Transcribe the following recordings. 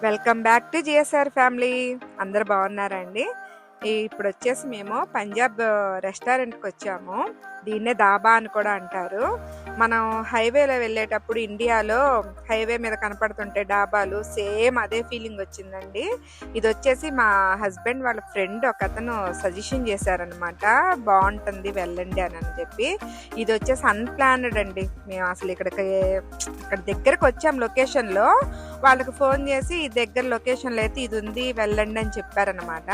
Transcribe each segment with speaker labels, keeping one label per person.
Speaker 1: Welcome back to GSR family. అందరు బాగున్నారా అండి? ఇప్పుడు వచ్చేసి మేము పంజాబ్ రెస్టారెంట్కి వచ్చాము. దీన్నే దాబా అని కూడా అంటారు. మనం హైవేలో వెళ్ళేటప్పుడు ఇండియాలో హైవే మీద కనపడుతుంటే డాబాలు సేమ్ అదే ఫీలింగ్ వచ్చిందండి. ఇది వచ్చేసి మా హస్బెండ్ వాళ్ళ ఫ్రెండ్ ఒక అతను సజెషన్ చేశారనమాట, బాగుంటుంది వెళ్ళండి అని చెప్పి. ఇది వచ్చేసి అన్ప్లాన్డ్ అండి. మేము అసలు ఇక్కడ దగ్గరకు వచ్చాం లొకేషన్లో, వాళ్ళకి ఫోన్ చేసి ఈ దగ్గర లొకేషన్లో అయితే ఇది ఉంది వెళ్ళండి అని చెప్పారనమాట.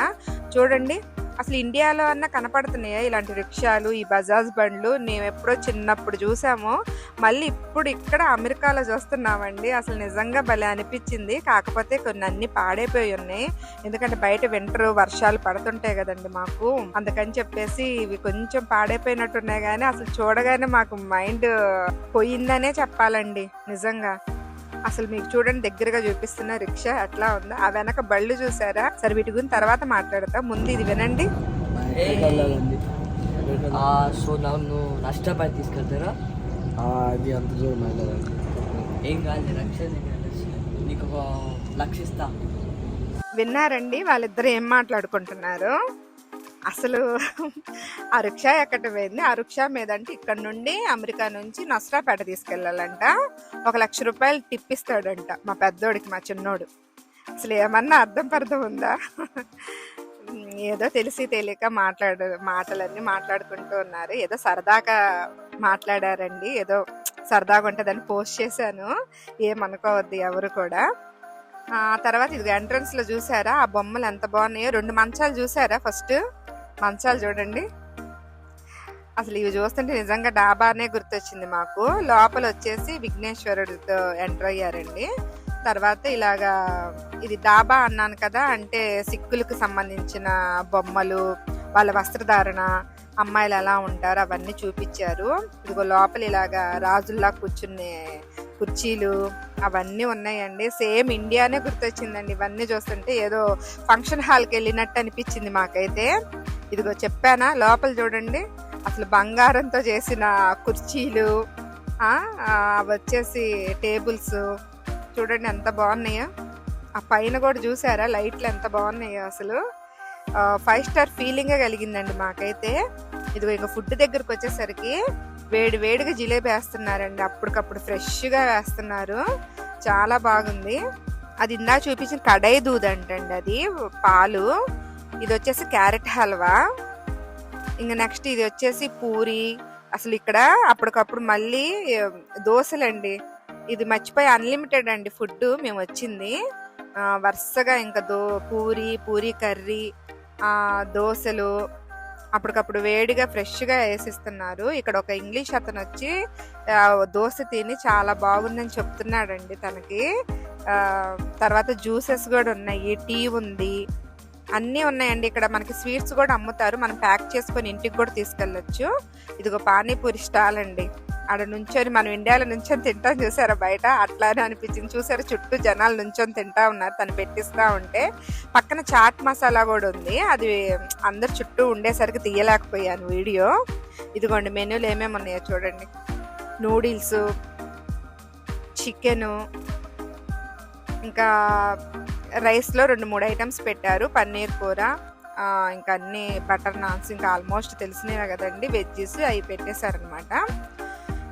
Speaker 1: చూడండి, అసలు ఇండియాలో అన్నా కనపడుతున్నాయా ఇలాంటి రిక్షాలు, ఈ బజాజ్ బండ్లు? మేము ఎప్పుడో చిన్నప్పుడు చూసాము, మళ్ళీ ఇప్పుడు ఇక్కడ అమెరికాలో చూస్తున్నామండి. అసలు నిజంగా భలే అనిపించింది. కాకపోతే కొన్ని అన్ని పాడైపోయి ఉన్నాయి, ఎందుకంటే బయట వింటర్ వర్షాలు పడుతుంటాయి కదండి మాకు, అందుకని చెప్పేసి ఇవి కొంచెం పాడైపోయినట్టున్నాయి. కానీ అసలు చూడగానే మాకు మైండ్ పోయిందనే చెప్పాలండి నిజంగా. అసలు మీకు చూడండి, దగ్గరగా చూపిస్తున్న రిక్షా ఎట్లా ఉందో. ఆ వెనక బళ్ళు చూసారా? సరే వీటి గురించి తర్వాత మాట్లాడతా, ముందు ఇది వినండి.
Speaker 2: సో నన్ను నష్టపడి తీసుకెళ్తారా?
Speaker 3: అది అంత దూరం వెళ్ళదండి.
Speaker 2: ఏం కాదు, రక్షణ నీకు ఒక లక్షిస్తా.
Speaker 1: విన్నారండి వాళ్ళిద్దరు ఏం మాట్లాడుకుంటున్నారు? అసలు ఆ రిక్షా ఎక్కడం పోయింది. ఆ రిక్షా మీద అంటే ఇక్కడ నుండి అమెరికా నుంచి నస్రాపేట తీసుకెళ్ళాలంట. 1,00,000 రూపాయలు టిప్ ఇస్తాడంట మా పెద్దోడికి, మా చిన్నోడు. అసలు ఏమన్నా అర్థం ఉందా? ఏదో తెలిసి తెలియక మాటలన్నీ మాట్లాడుకుంటూ ఉన్నారు. ఏదో సరదాగా మాట్లాడారండి, ఏదో సరదాగా ఉంటుందని పోస్ట్ చేశాను, ఏమనుకోవద్దు ఎవరు కూడా. తర్వాత ఇది ఎంట్రన్స్ లో చూసారా ఆ బొమ్మలు ఎంత బాగున్నాయో? 2 మంచాలు చూసారా? ఫస్ట్ మంచాలు చూడండి. అసలు ఇవి చూస్తుంటే నిజంగా డాబానే గుర్తొచ్చింది మాకు. లోపల వచ్చేసి విఘ్నేశ్వరుడితో ఎంటర్ అయ్యారండి. తర్వాత ఇలాగా ఇది డాబా అన్నాను కదా, అంటే సిక్కులకు సంబంధించిన బొమ్మలు, వాళ్ళ వస్త్రధారణ, అమ్మాయిలు ఎలా ఉంటారు అవన్నీ చూపించారు. ఇదిగో లోపల ఇలాగా రాజుల్లా కూర్చునే కుర్చీలు అవన్నీ ఉన్నాయండి. సేమ్ ఇండియానే గుర్తొచ్చిందండి ఇవన్నీ చూస్తుంటే. ఏదో ఫంక్షన్ హాల్కి వెళ్ళినట్టు అనిపించింది మాకైతే. ఇదిగో చెప్పానా, లోపల చూడండి అసలు బంగారంతో చేసిన కుర్చీలు, అవి వచ్చేసి టేబుల్స్ చూడండి ఎంత బాగున్నాయో. ఆ పైన కూడా చూసారా లైట్లు ఎంత బాగున్నాయో? అసలు 5 స్టార్ ఫీలింగే కలిగిందండి మాకైతే. ఇదిగో ఇంకా ఫుడ్ దగ్గరకు వచ్చేసరికి వేడిగా జిలేబీ వేస్తున్నారండి, అప్పటికప్పుడు ఫ్రెష్గా వేస్తున్నారు, చాలా బాగుంది. అది ఇందా చూపించిన కడాయి దూద్ అంటండి, అది పాలు. ఇది వచ్చేసి క్యారెట్ హల్వా. ఇంకా నెక్స్ట్ ఇది వచ్చేసి పూరి. అసలు ఇక్కడ అప్పటికప్పుడు మళ్ళీ దోశలండి. ఇది మర్చిపోయి అన్లిమిటెడ్ అండి ఫుడ్ మేము వచ్చింది. వరుసగా ఇంకా పూరి కర్రీ, దోశలు అప్పటికప్పుడు వేడిగా ఫ్రెష్గా వేసిస్తున్నారు. ఇక్కడ ఒక ఇంగ్లీష్ అతను వచ్చి దోశ తిని చాలా బాగుందని చెప్తున్నాడండి తనకి. తర్వాత జ్యూసెస్ కూడా ఉన్నాయి, టీ ఉంది, అన్నీ ఉన్నాయండి. ఇక్కడ మనకి స్వీట్స్ కూడా అమ్ముతారు, మనం ప్యాక్ చేసుకొని ఇంటికి కూడా తీసుకెళ్ళొచ్చు. ఇదిగో పానీపూరి స్టాల్ అండి. ఆడ నుంచొని మనం ఇండియాలో నుంచొని తింటాం చూసారా బయట, అట్లానే అనిపించింది. చూసారా చుట్టూ జనాలు నుంచొని తింటా ఉన్నారు, తను పెట్టిస్తా ఉంటే. పక్కన చాట్ మసాలా కూడా ఉంది, అది అందరు చుట్టూ ఉండేసరికి తీయలేకపోయాను వీడియో. ఇదిగోండి మెనూలు ఏమేమి ఉన్నాయో చూడండి. నూడిల్స్, చికెను, ఇంకా రైస్లో 2-3 ఐటమ్స్ పెట్టారు, పన్నీర్ కూర, ఇంకా అన్ని బటర్ నాన్స్, ఇంకా ఆల్మోస్ట్ తెలిసినవే కదండి వెజ్జెస్, అవి పెట్టేశారనమాట.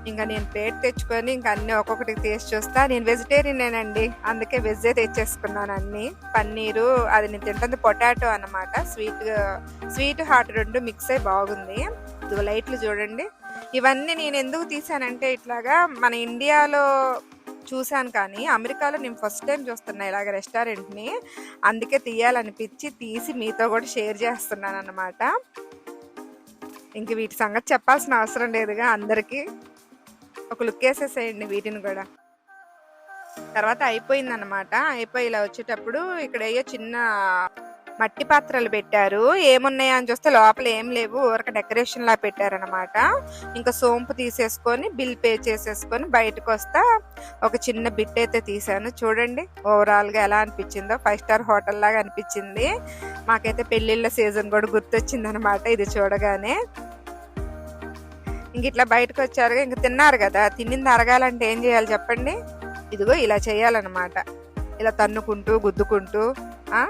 Speaker 1: ఇంకా నేను ప్లేట్ తెచ్చుకొని ఇంకా అన్నీ ఒక్కొక్కటి టేస్ట్ చూస్తా. నేను వెజిటేరియనేనండి, అందుకే వెజ్జే తెచ్చేసుకున్నాను అన్ని. పన్నీరు అది నేను తింటుంది పొటాటో అనమాట, స్వీట్ హాట్ 2 మిక్స్ అయి బాగుంది. ఇదిగో లైట్లు చూడండి. ఇవన్నీ నేను ఎందుకు తీసానంటే, ఇట్లాగా మన ఇండియాలో చూశాను కానీ అమెరికాలో నేను ఫస్ట్ టైం చూస్తున్నా ఇలాగ రెస్టారెంట్ని, అందుకే తీయాలనిపించి తీసి మీతో కూడా షేర్ చేస్తున్నాను అన్నమాట. ఇంక వీటి సంగతి చెప్పాల్సిన అవసరం లేదుగా, అందరికీ ఒక లుక్ వేసేసేయండి వీటిని కూడా. తర్వాత అయిపోయిందన్నమాట. అయిపోయి ఇలా వచ్చేటప్పుడు ఇక్కడ ఏయో చిన్న మట్టి పాత్రలు పెట్టారు. ఏమున్నాయా అని చూస్తే లోపల ఏం లేవు, ఊరక డెకరేషన్ లా పెట్టారనమాట. ఇంకా సోంపు తీసేసుకొని బిల్ పే చేసేసుకొని బయటకు వస్తా ఒక చిన్న బిట్ అయితే తీసాను. చూడండి ఓవరాల్ గా ఎలా అనిపించిందో, 5 స్టార్ హోటల్ లాగా అనిపించింది. మాకైతే పెళ్లిళ్ళ సీజన్ కూడా గుర్తొచ్చింది అనమాట ఇది చూడగానే. ఇంక ఇట్లా బయటకు వచ్చారు, ఇంక తిన్నారు కదా, తినింది అరగాలంటే ఏం చేయాలి చెప్పండి? ఇదిగో ఇలా చేయాలన్నమాట. ఇలా తన్నుకుంటూ గుద్దుకుంటూ ఆ?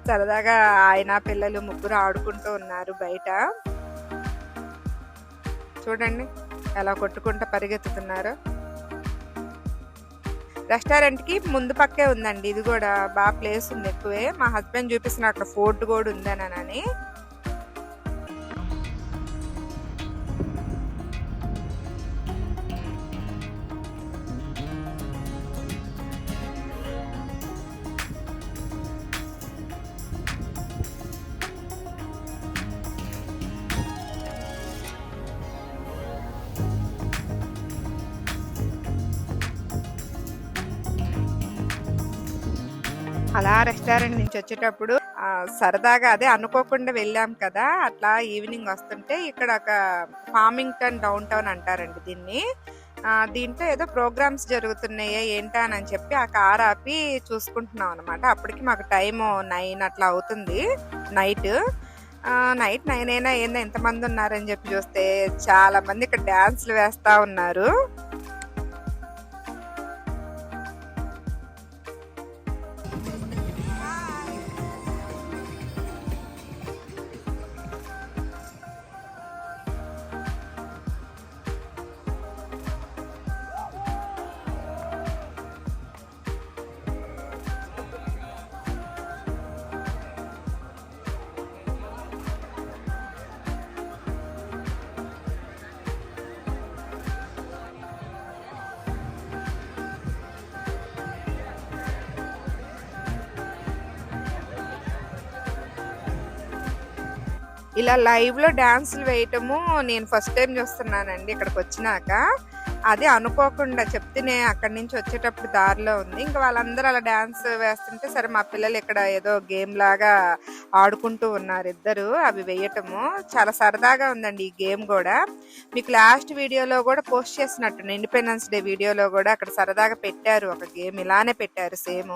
Speaker 1: సరదాగా ఆయన పిల్లలు ముగ్గురు ఆడుకుంటూ ఉన్నారు బయట. చూడండి ఎలా కొట్టుకుంటూ పరిగెత్తుతున్నారు. రెస్టారెంట్కి ముందు పక్కే ఉందండి, ఇది కూడా బాగా ప్లేస్ ఉంది ఎక్కువే. మా హస్బెండ్ చూపిస్తున్న అక్కడ ఫోర్ట్ కూడా ఉందనని. అలా రెస్టారెంట్ నుంచి వచ్చేటప్పుడు సరదాగా అదే అనుకోకుండా వెళ్ళాం కదా, అట్లా ఈవినింగ్ వస్తుంటే ఇక్కడ ఒక ఫార్మింగ్టన్ డౌన్ టౌన్ అంటారండి దీన్ని. దీంట్లో ఏదో ప్రోగ్రామ్స్ జరుగుతున్నాయా ఏంటా అని చెప్పి ఆ కార్ ఆపి చూసుకుంటున్నాం అనమాట. అప్పటికి మాకు టైము 9 అట్లా అవుతుంది నైట్. నైట్ 9 అయినా ఏందో ఎంతమంది ఉన్నారని చెప్పి చూస్తే చాలా మంది ఇక్కడ డ్యాన్స్లు వేస్తా ఉన్నారు. ఇలా లైవ్ లో డాన్సులు వేయటము నేను ఫస్ట్ టైం చూస్తున్నానండి ఇక్కడికి వచ్చినాక. అది అనుకోకుండా చెప్తేనే అక్కడి నుంచి వచ్చేటప్పుడు దారిలో ఉంది. ఇంకా వాళ్ళందరూ అలా డాన్స్ వేస్తుంటే సరే మా పిల్లలు ఇక్కడ ఏదో గేమ్ లాగా ఆడుకుంటూ ఉన్నారు ఇద్దరు. అవి వేయటము చాలా సరదాగా ఉందండి ఈ గేమ్ కూడా. మీకు లాస్ట్ వీడియోలో కూడా పోస్ట్ చేసినట్టు ఇండిపెండెన్స్ డే వీడియోలో కూడా అక్కడ సరదాగా పెట్టారు ఒక గేమ్, ఇలానే పెట్టారు సేమ్.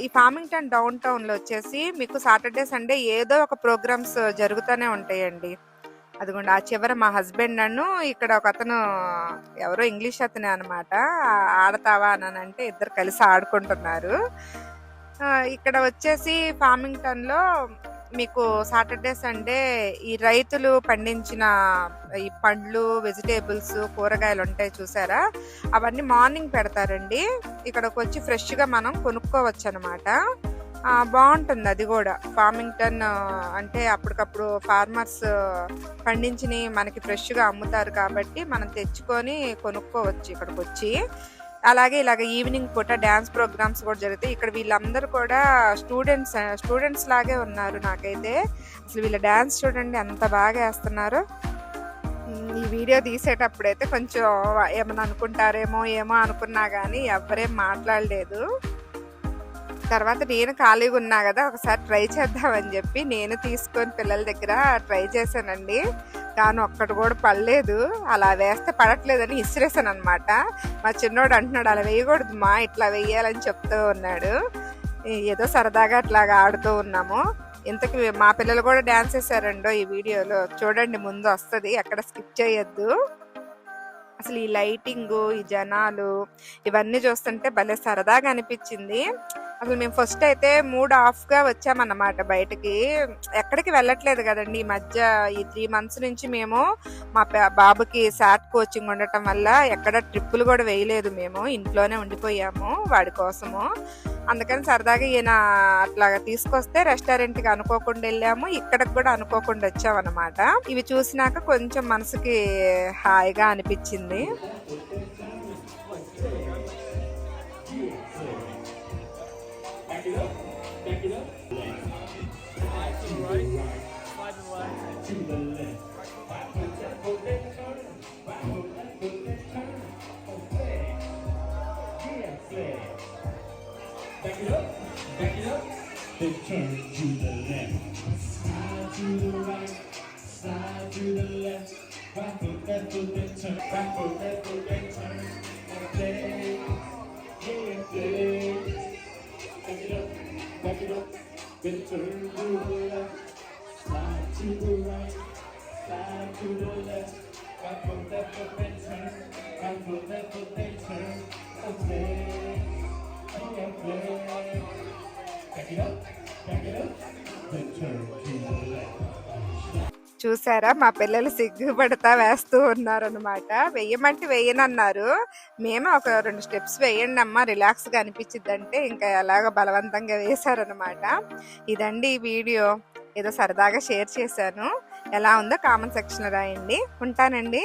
Speaker 1: ఈ ఫార్మింగ్టన్ డౌన్ టౌన్ లో వచ్చేసి మీకు సాటర్డే సండే ఏదో ఒక ప్రోగ్రామ్స్ జరుగుతూనే ఉంటాయండి. అదిగోండి ఆ చివర మా హస్బెండ్ నన్ను ఇక్కడ ఒక అతను ఎవరో ఇంగ్లీష్ అతనే అనమాట, ఆడతావా అని అంటే ఇద్దరు కలిసి ఆడుకుంటున్నారు. ఇక్కడ వచ్చేసి ఫార్మింగ్టన్ లో మీకు సాటర్డే సండే ఈ రైతులు పండించిన ఈ పండ్లు వెజిటేబుల్స్ కూరగాయలు ఉంటాయి చూసారా, అవన్నీ మార్నింగ్ పెడతారండి. ఇక్కడికి వచ్చి ఫ్రెష్గా మనం కొనుక్కోవచ్చు అనమాట. బాగుంటుంది అది కూడా. ఫార్మింగ్టన్ అంటే అప్పటికప్పుడు ఫార్మర్స్ పండించినవి మనకి ఫ్రెష్గా అమ్ముతారు కాబట్టి మనం తెచ్చుకొని కొనుక్కోవచ్చు ఇక్కడికి వచ్చి. అలాగే ఇలాగ ఈవినింగ్ పూట డ్యాన్స్ ప్రోగ్రామ్స్ కూడా జరుగుతాయి. ఇక్కడ వీళ్ళందరూ కూడా స్టూడెంట్స్ లాగే ఉన్నారు నాకైతే. అసలు వీళ్ళ డ్యాన్స్ చూడండి ఎంత బాగా వేస్తున్నారు. ఈ వీడియో తీసేటప్పుడైతే కొంచెం ఏమన్నా అనుకుంటారేమో ఏమో అనుకున్నా కానీ ఎవ్వరేం మాట్లాడలేదు. తర్వాత నేను ఖాళీగా ఉన్నా కదా ఒకసారి ట్రై చేద్దామని చెప్పి నేను తీసుకొని పిల్లల దగ్గర ట్రై చేశానండి. కానీ ఒక్కటి కూడా పడలేదు. అలా వేస్తే పడట్లేదని ఇసిరేసాను అనమాట. మా చిన్నోడు అంటున్నాడు అలా వేయకూడదు మా, ఇట్లా వేయాలని చెప్తూ ఉన్నాడు. ఏదో సరదాగా అట్లాగా ఆడుతూ ఉన్నాము. ఇంతకు మా పిల్లలు కూడా డాన్స్ వేసారండో ఈ వీడియోలో. చూడండి ముందు వస్తుంది, ఎక్కడ స్కిప్ చేయొద్దు. అసలు ఈ లైటింగ్ ఈ జనాలు ఇవన్నీ చూస్తుంటే భలే సరదాగా అనిపించింది. అసలు మేము ఫస్ట్ అయితే మూడ్ ఆఫ్గా వచ్చామన్నమాట బయటకి. ఎక్కడికి వెళ్ళట్లేదు కదండి ఈ మధ్య. ఈ 3 months నుంచి మేము మా బాబుకి శాట్ కోచింగ్ ఉండటం వల్ల ఎక్కడ ట్రిప్పులు కూడా వేయలేదు. మేము ఇంట్లోనే ఉండిపోయాము వాడి కోసము. అందుకని సరదాగా ఈయన అట్లాగా తీసుకొస్తే రెస్టారెంట్కి అనుకోకుండా వెళ్ళాము, ఇక్కడికి కూడా అనుకోకుండా వచ్చామన్నమాట. ఇవి చూసినాక కొంచెం మనసుకి హాయిగా అనిపించింది.
Speaker 4: Then turn to the left, slide to the right, slide to the left, right foot, left foot, then turn, right foot, left foot, then turn, and play, yeah, play. Back it up, then turn to the left, slide to the right, slide to the left, right foot, left foot, then turn, right foot, left foot, then turn, and play. Back it up, back it up. Then turn to the left.
Speaker 1: చూసారా మా పిల్లలు సిగ్గుపడతా వేస్తూ ఉన్నారనమాట. వెయ్యమంటే వెయ్యనన్నారు. మేము ఒక 2 steps వేయండి అమ్మా రిలాక్స్గా అనిపించిద్దంటే ఇంకా ఎలాగ బలవంతంగా వేశారనమాట. ఇదండి ఈ వీడియో. ఏదో సరదాగా షేర్ చేశాను. ఎలా ఉందో కామెంట్ సెక్షన్లో రాయండి. ఉంటానండి.